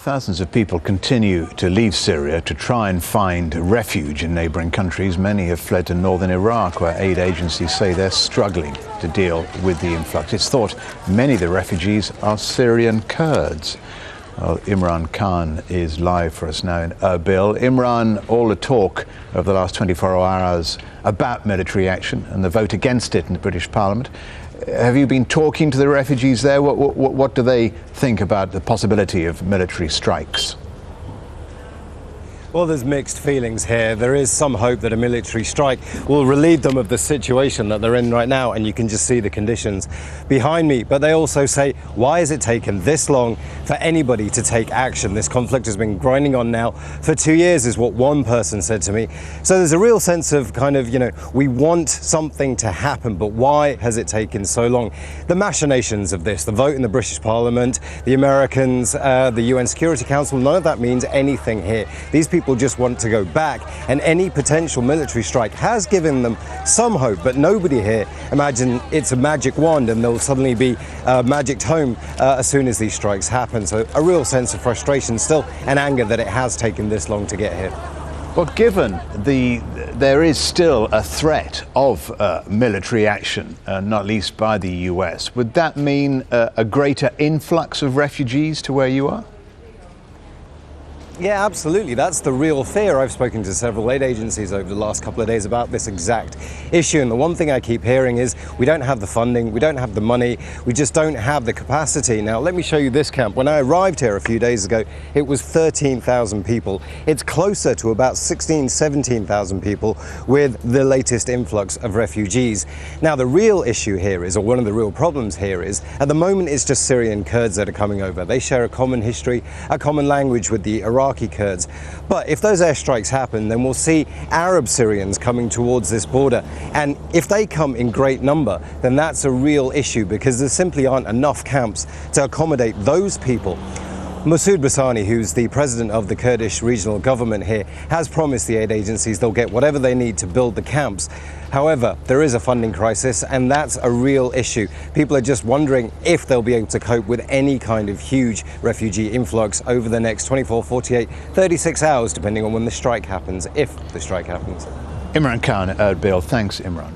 Thousands of people continue to leave Syria to try and find refuge in neighbouring countries. Many have fled to northern Iraq, where aid agencies say they're struggling to deal with the influx. It's thought many of the refugees are Syrian Kurds. Well, Imran Khan is live for us now in Erbil. Imran, all the talk over the last 24 hours about military action and the vote against it in the British Parliament. Have you been talking to the refugees there? What do they think about the possibility of military strikes? Well, there's mixed feelings here. There is some hope that a military strike will relieve them of the situation that they're in right now, and you can just see the conditions behind me. But they also say, why has it taken this long for anybody to take action? This conflict has been grinding on now for 2 years, is what one person said to me. So there's a real sense of we want something to happen, but why has it taken so long? The machinations of this, the vote in the British Parliament, the Americans, the UN Security Council, none of that means anything here. These people just want to go back, and any potential military strike has given them some hope, but nobody here imagine it's a magic wand and they'll suddenly be magicked home as soon as these strikes happen. So a real sense of frustration still, and anger that it has taken this long to get here. Well, given there is still a threat of military action, not least by the US, would that mean a greater influx of refugees to where you are? Yeah, absolutely. That's the real fear. I've spoken to several aid agencies over the last couple of days about this exact issue. And the one thing I keep hearing is we don't have the funding, we don't have the money, we just don't have the capacity. Now, let me show you this camp. When I arrived here a few days ago, it was 13,000 people. It's closer to about 16,000, 17,000 people with the latest influx of refugees. Now, the real issue here is, or one of the real problems here is, at the moment it's just Syrian Kurds that are coming over. They share a common history, a common language with the Iraqi Kurds. But if those airstrikes happen, then we'll see Arab Syrians coming towards this border. And if they come in great number, then that's a real issue, because there simply aren't enough camps to accommodate those people. Masoud Bassani, who's the president of the Kurdish regional government here, has promised the aid agencies they'll get whatever they need to build the camps. However, there is a funding crisis, and that's a real issue. People are just wondering if they'll be able to cope with any kind of huge refugee influx over the next 24, 48, 36 hours, depending on when the strike happens, if the strike happens. Imran Khan, Erbil. Thanks, Imran.